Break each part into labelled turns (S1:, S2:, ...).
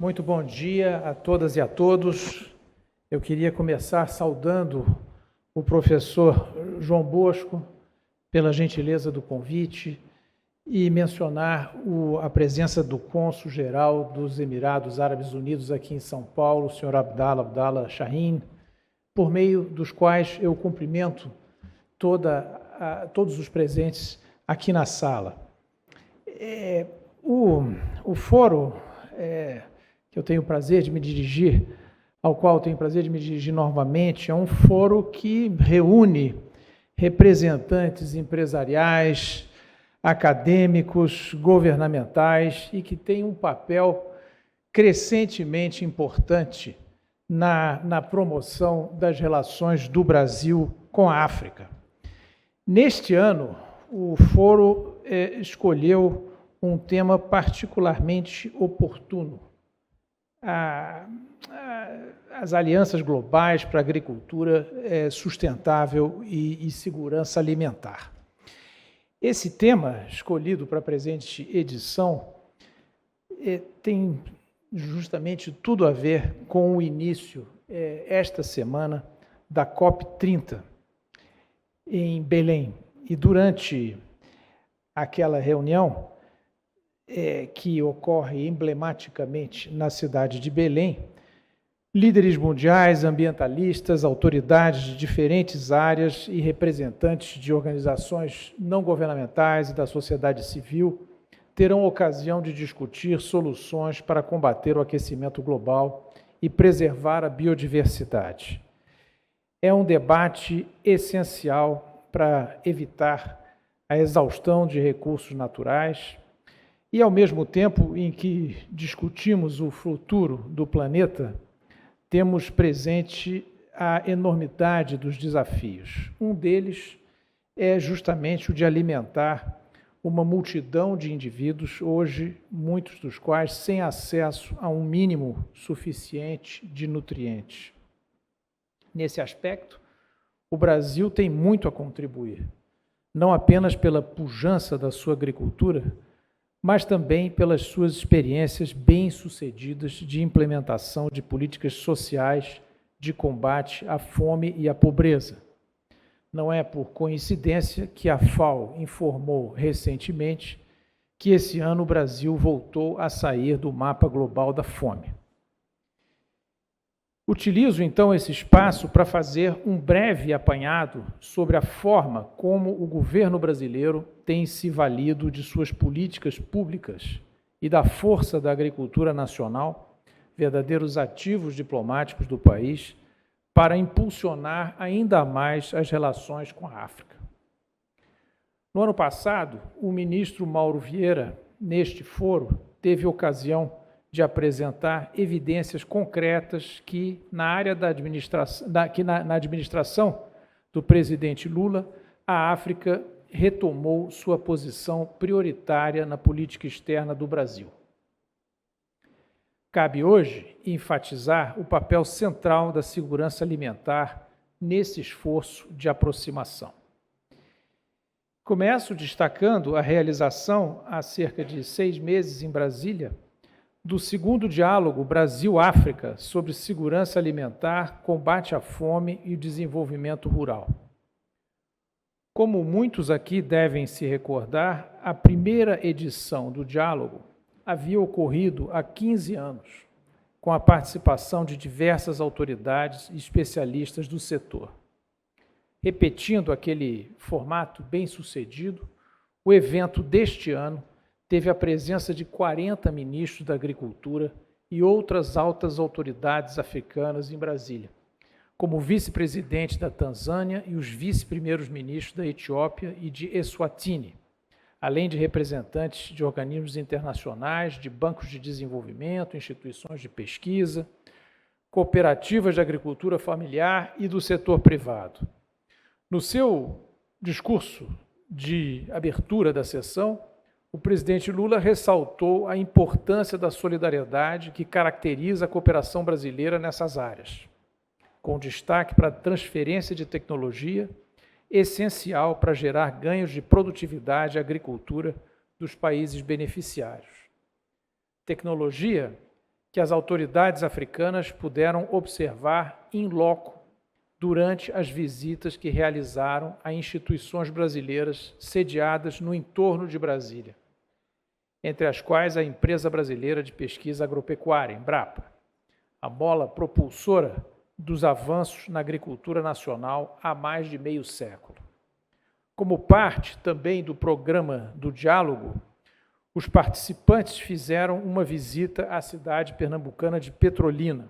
S1: Muito bom dia a todas e a todos. Eu queria começar saudando o professor João Bosco pela gentileza do convite e mencionar a presença do cônsul-geral dos Emirados Árabes Unidos aqui em São Paulo, o senhor Abdallah Shahin, por meio dos quais eu cumprimento todos os presentes aqui na sala. O fórum que eu tenho o prazer de me dirigir, ao qual eu tenho o prazer de me dirigir novamente, é um fórum que reúne representantes empresariais, acadêmicos, governamentais e que tem um papel crescentemente importante na promoção das relações do Brasil com a África. Neste ano, o fórum escolheu um tema particularmente oportuno: as alianças globais para a agricultura sustentável e segurança alimentar. Esse tema, escolhido para a presente edição, tem justamente tudo a ver com o início, esta semana, da COP30, em Belém. E durante aquela reunião, que ocorre emblematicamente na cidade de Belém, líderes mundiais, ambientalistas, autoridades de diferentes áreas e representantes de organizações não governamentais e da sociedade civil terão ocasião de discutir soluções para combater o aquecimento global e preservar a biodiversidade. É um debate essencial para evitar a exaustão de recursos naturais e, ao mesmo tempo em que discutimos o futuro do planeta, temos presente a enormidade dos desafios. Um deles é justamente o de alimentar uma multidão de indivíduos, hoje muitos dos quais sem acesso a um mínimo suficiente de nutrientes. Nesse aspecto, o Brasil tem muito a contribuir, não apenas pela pujança da sua agricultura, mas também pelas suas experiências bem-sucedidas de implementação de políticas sociais de combate à fome e à pobreza. Não é por coincidência que a FAO informou recentemente que esse ano o Brasil voltou a sair do mapa global da fome. Utilizo, então, esse espaço para fazer um breve apanhado sobre a forma como o governo brasileiro tem se valido de suas políticas públicas e da força da agricultura nacional, verdadeiros ativos diplomáticos do país, para impulsionar ainda mais as relações com a África. No ano passado, o ministro Mauro Vieira, neste fórum, teve ocasião de apresentar evidências concretas que, na administração do presidente Lula, a África retomou sua posição prioritária na política externa do Brasil. Cabe hoje enfatizar o papel central da segurança alimentar nesse esforço de aproximação. Começo destacando a realização, há cerca de 6 meses em Brasília, do segundo diálogo Brasil-África sobre segurança alimentar, combate à fome e desenvolvimento rural. Como muitos aqui devem se recordar, a primeira edição do diálogo havia ocorrido há 15 anos, com a participação de diversas autoridades e especialistas do setor. Repetindo aquele formato bem-sucedido, o evento deste ano teve a presença de 40 ministros da Agricultura e outras altas autoridades africanas em Brasília, como o vice-presidente da Tanzânia e os vice-primeiros ministros da Etiópia e de Eswatini, além de representantes de organismos internacionais, de bancos de desenvolvimento, instituições de pesquisa, cooperativas de agricultura familiar e do setor privado. No seu discurso de abertura da sessão, o presidente Lula ressaltou a importância da solidariedade que caracteriza a cooperação brasileira nessas áreas, com destaque para a transferência de tecnologia, essencial para gerar ganhos de produtividade e agricultura dos países beneficiários. Tecnologia que as autoridades africanas puderam observar in loco durante as visitas que realizaram a instituições brasileiras sediadas no entorno de Brasília, entre as quais a Empresa Brasileira de Pesquisa Agropecuária, Embrapa, a mola propulsora dos avanços na agricultura nacional há mais de meio século. Como parte também do programa do diálogo, os participantes fizeram uma visita à cidade pernambucana de Petrolina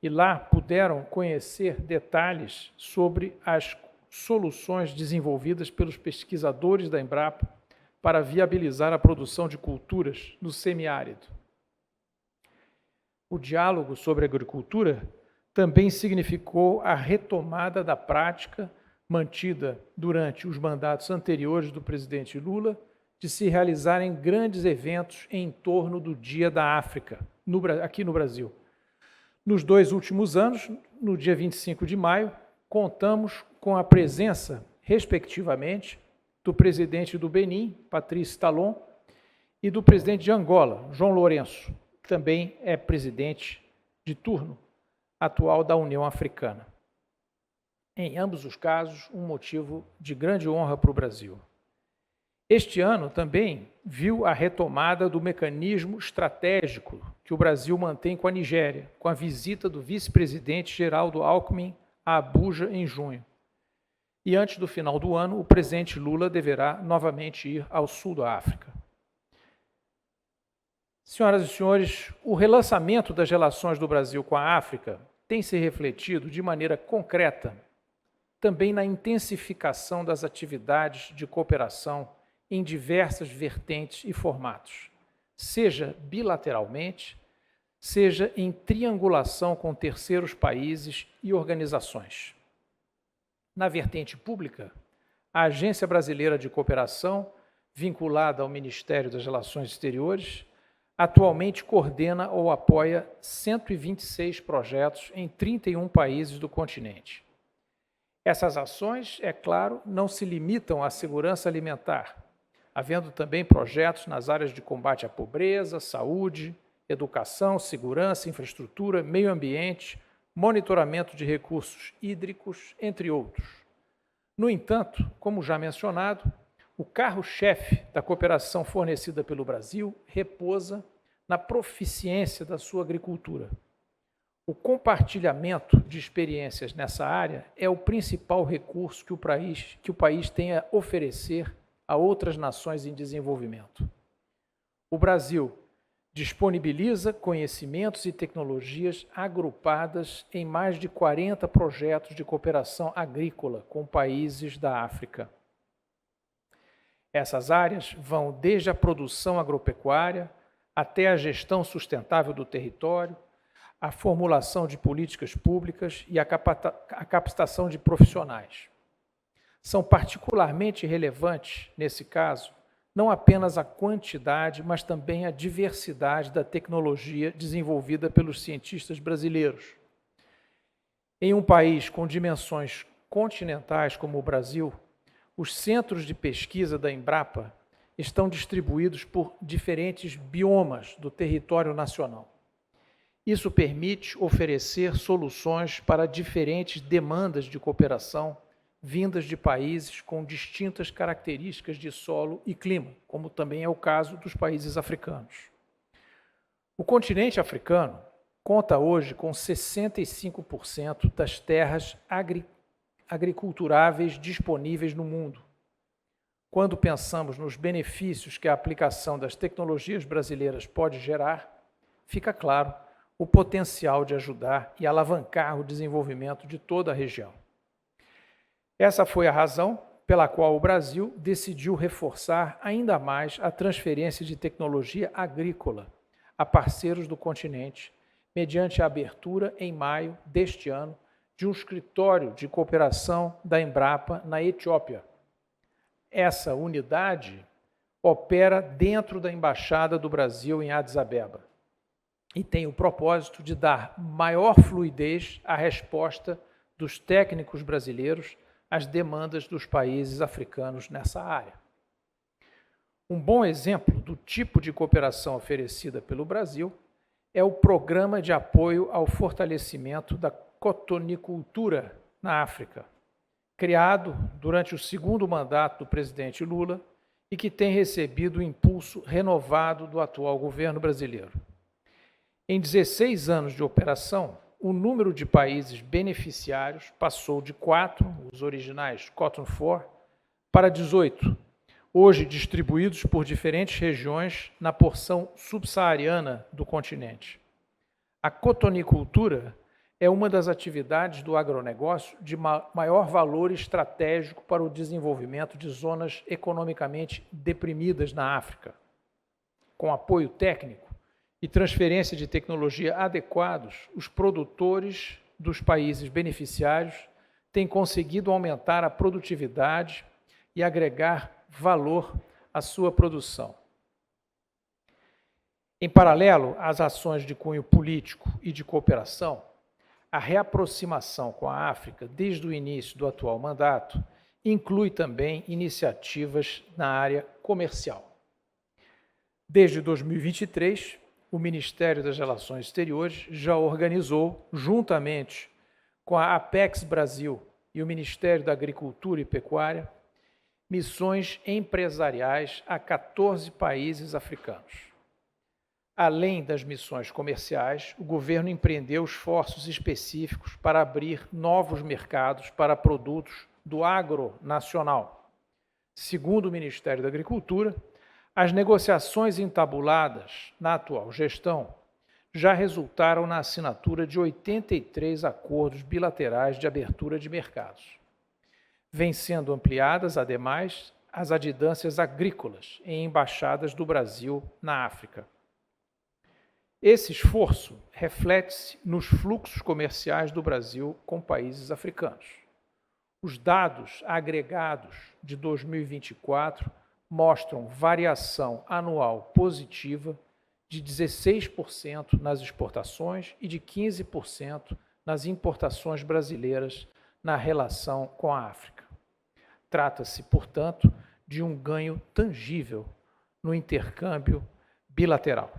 S1: e lá puderam conhecer detalhes sobre as soluções desenvolvidas pelos pesquisadores da Embrapa para viabilizar a produção de culturas no semiárido. O diálogo sobre agricultura também significou a retomada da prática mantida durante os mandatos anteriores do presidente Lula de se realizarem grandes eventos em torno do Dia da África, aqui no Brasil. Nos 2 últimos anos, no dia 25 de maio, contamos com a presença, respectivamente, do presidente do Benin, Patrice Talon, e do presidente de Angola, João Lourenço, que também é presidente de turno atual da União Africana. Em ambos os casos, um motivo de grande honra para o Brasil. Este ano também viu a retomada do mecanismo estratégico que o Brasil mantém com a Nigéria, com a visita do vice-presidente Geraldo Alckmin a Abuja em junho. E antes do final do ano, o presidente Lula deverá novamente ir ao sul da África. Senhoras e senhores, o relançamento das relações do Brasil com a África tem se refletido de maneira concreta também na intensificação das atividades de cooperação em diversas vertentes e formatos, seja bilateralmente, seja em triangulação com terceiros países e organizações. Na vertente pública, a Agência Brasileira de Cooperação, vinculada ao Ministério das Relações Exteriores, atualmente coordena ou apoia 126 projetos em 31 países do continente. Essas ações, é claro, não se limitam à segurança alimentar, havendo também projetos nas áreas de combate à pobreza, saúde, educação, segurança, infraestrutura, meio ambiente, monitoramento de recursos hídricos, entre outros. No entanto, como já mencionado, o carro-chefe da cooperação fornecida pelo Brasil repousa na proficiência da sua agricultura. O compartilhamento de experiências nessa área é o principal recurso que o país tem a oferecer a outras nações em desenvolvimento. O Brasil disponibiliza conhecimentos e tecnologias agrupadas em mais de 40 projetos de cooperação agrícola com países da África. Essas áreas vão desde a produção agropecuária até a gestão sustentável do território, a formulação de políticas públicas e a capacitação de profissionais. São particularmente relevantes, nesse caso, não apenas a quantidade, mas também a diversidade da tecnologia desenvolvida pelos cientistas brasileiros. Em um país com dimensões continentais como o Brasil, os centros de pesquisa da Embrapa estão distribuídos por diferentes biomas do território nacional. Isso permite oferecer soluções para diferentes demandas de cooperação vindas de países com distintas características de solo e clima, como também é o caso dos países africanos. O continente africano conta hoje com 65% das terras agriculturáveis disponíveis no mundo. Quando pensamos nos benefícios que a aplicação das tecnologias brasileiras pode gerar, fica claro o potencial de ajudar e alavancar o desenvolvimento de toda a região. Essa foi a razão pela qual o Brasil decidiu reforçar ainda mais a transferência de tecnologia agrícola a parceiros do continente, mediante a abertura, em maio deste ano, de um escritório de cooperação da Embrapa na Etiópia. Essa unidade opera dentro da Embaixada do Brasil em Addis Abeba e tem o propósito de dar maior fluidez à resposta dos técnicos brasileiros às demandas dos países africanos nessa área. Um bom exemplo do tipo de cooperação oferecida pelo Brasil é o Programa de Apoio ao Fortalecimento da Cotonicultura na África, criado durante o segundo mandato do presidente Lula e que tem recebido o impulso renovado do atual governo brasileiro. Em 16 anos de operação, o número de países beneficiários passou de 4, os originais Cotton 4, para 18, hoje distribuídos por diferentes regiões na porção subsaariana do continente. A cotonicultura é uma das atividades do agronegócio de maior valor estratégico para o desenvolvimento de zonas economicamente deprimidas na África. Com apoio técnico e transferência de tecnologia adequados, os produtores dos países beneficiários têm conseguido aumentar a produtividade e agregar valor à sua produção. Em paralelo às ações de cunho político e de cooperação, a reaproximação com a África desde o início do atual mandato inclui também iniciativas na área comercial. Desde 2023, o Ministério das Relações Exteriores já organizou, juntamente com a Apex Brasil e o Ministério da Agricultura e Pecuária, missões empresariais a 14 países africanos. Além das missões comerciais, o governo empreendeu esforços específicos para abrir novos mercados para produtos do agro nacional. Segundo o Ministério da Agricultura, as negociações entabuladas na atual gestão já resultaram na assinatura de 83 acordos bilaterais de abertura de mercados. Vêm sendo ampliadas, ademais, as adidâncias agrícolas em embaixadas do Brasil na África. Esse esforço reflete-se nos fluxos comerciais do Brasil com países africanos. Os dados agregados de 2024 mostram variação anual positiva de 16% nas exportações e de 15% nas importações brasileiras na relação com a África. Trata-se, portanto, de um ganho tangível no intercâmbio bilateral.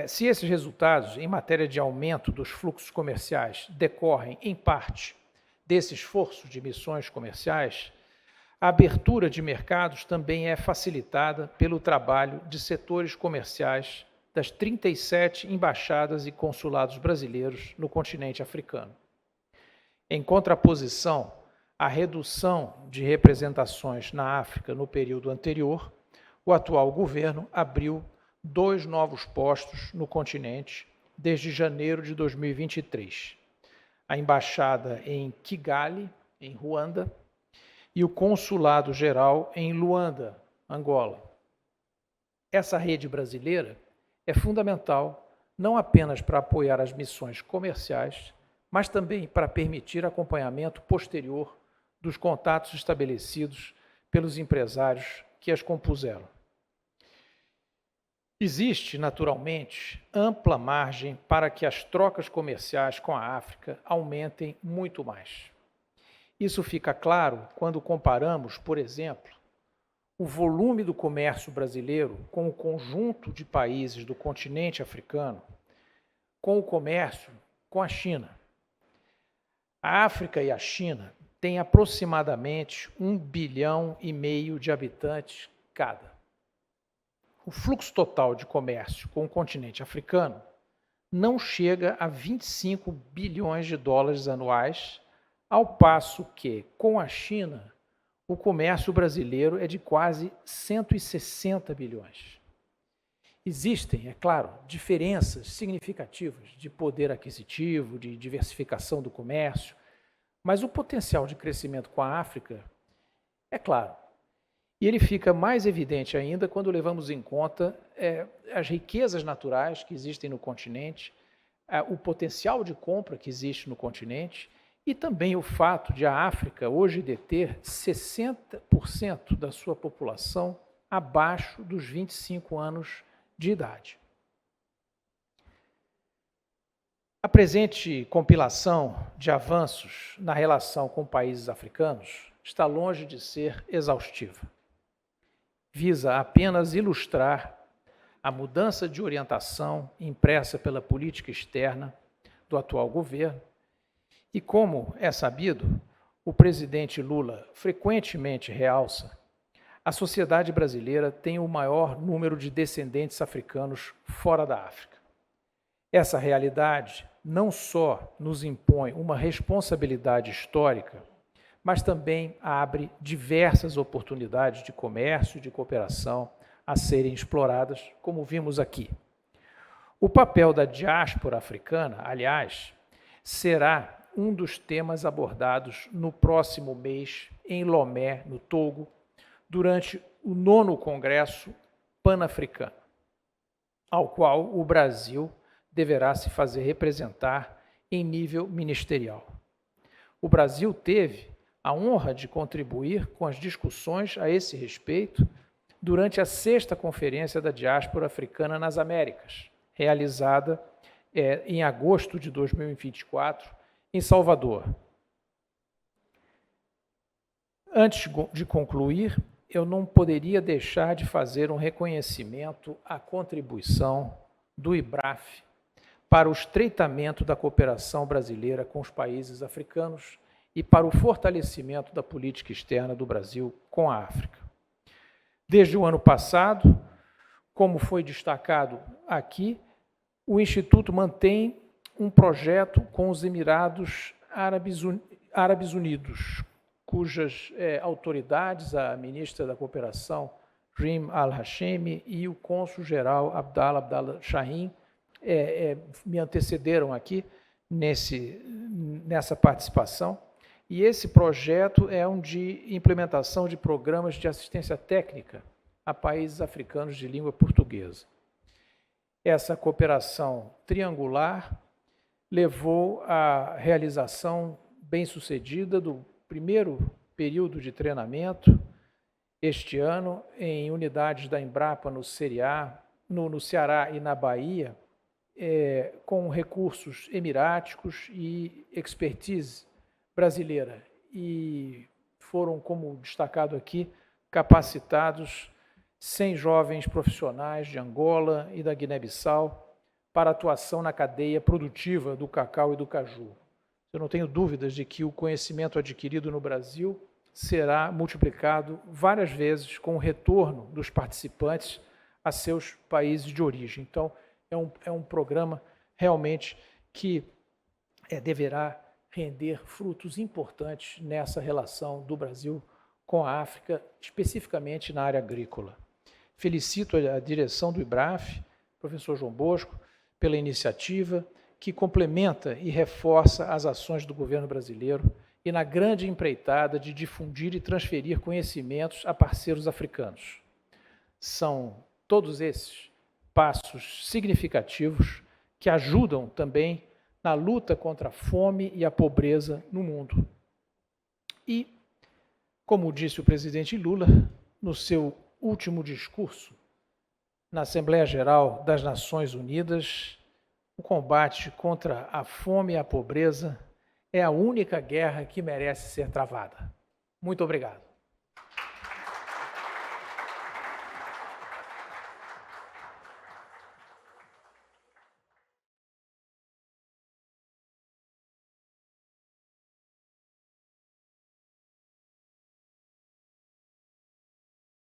S1: Se esses resultados em matéria de aumento dos fluxos comerciais decorrem, em parte, desse esforço de missões comerciais, a abertura de mercados também é facilitada pelo trabalho de setores comerciais das 37 embaixadas e consulados brasileiros no continente africano. Em contraposição à redução de representações na África no período anterior, o atual governo abriu 2 novos postos no continente desde janeiro de 2023. A embaixada em Kigali, em Ruanda, e o consulado-geral em Luanda, Angola. Essa rede brasileira é fundamental não apenas para apoiar as missões comerciais, mas também para permitir acompanhamento posterior dos contatos estabelecidos pelos empresários que as compuseram. Existe, naturalmente, ampla margem para que as trocas comerciais com a África aumentem muito mais. Isso fica claro quando comparamos, por exemplo, o volume do comércio brasileiro com o conjunto de países do continente africano, com o comércio com a China. A África e a China têm aproximadamente 1,5 bilhão de habitantes cada. O fluxo total de comércio com o continente africano não chega a 25 bilhões de dólares anuais, ao passo que, com a China, o comércio brasileiro é de quase 160 bilhões. Existem, é claro, diferenças significativas de poder aquisitivo, de diversificação do comércio, mas o potencial de crescimento com a África é claro. E ele fica mais evidente ainda quando levamos em conta as riquezas naturais que existem no continente, o potencial de compra que existe no continente e também o fato de a África hoje deter 60% da sua população abaixo dos 25 anos de idade. A presente compilação de avanços na relação com países africanos está longe de ser exaustiva. Visa apenas ilustrar a mudança de orientação impressa pela política externa do atual governo. E como é sabido, o presidente Lula frequentemente realça, a sociedade brasileira tem o maior número de descendentes africanos fora da África. Essa realidade não só nos impõe uma responsabilidade histórica, mas também abre diversas oportunidades de comércio e de cooperação a serem exploradas, como vimos aqui. O papel da diáspora africana, aliás, será um dos temas abordados no próximo mês em Lomé, no Togo, durante o 9º Congresso Pan-Africano, ao qual o Brasil deverá se fazer representar em nível ministerial. O Brasil teve a honra de contribuir com as discussões a esse respeito durante a 6ª Conferência da Diáspora Africana nas Américas, realizada em agosto de 2024, em Salvador. Antes de concluir, eu não poderia deixar de fazer um reconhecimento à contribuição do IBRAF para o estreitamento da cooperação brasileira com os países africanos e para o fortalecimento da política externa do Brasil com a África. Desde o ano passado, como foi destacado aqui, o Instituto mantém um projeto com os Emirados Árabes Unidos, cujas autoridades, a ministra da Cooperação, Rim Al-Hashemi, e o cônsul-geral Abdallah Shahin, me antecederam aqui nessa participação. E esse projeto é um de implementação de programas de assistência técnica a países africanos de língua portuguesa. Essa cooperação triangular levou à realização bem-sucedida do primeiro período de treinamento este ano em unidades da Embrapa no Ceará e na Bahia, com recursos emiráticos e expertise brasileira. E foram, como destacado aqui, capacitados 100 jovens profissionais de Angola e da Guiné-Bissau para atuação na cadeia produtiva do cacau e do caju. Eu não tenho dúvidas de que o conhecimento adquirido no Brasil será multiplicado várias vezes com o retorno dos participantes a seus países de origem. Então, é um programa realmente que deverá render frutos importantes nessa relação do Brasil com a África, especificamente na área agrícola. Felicito a direção do IBRAF, professor João Bosco, pela iniciativa que complementa e reforça as ações do governo brasileiro e na grande empreitada de difundir e transferir conhecimentos a parceiros africanos. São todos esses passos significativos que ajudam também na luta contra a fome e a pobreza no mundo. E, como disse o presidente Lula, no seu último discurso na Assembleia Geral das Nações Unidas, o combate contra a fome e a pobreza é a única guerra que merece ser travada. Muito obrigado.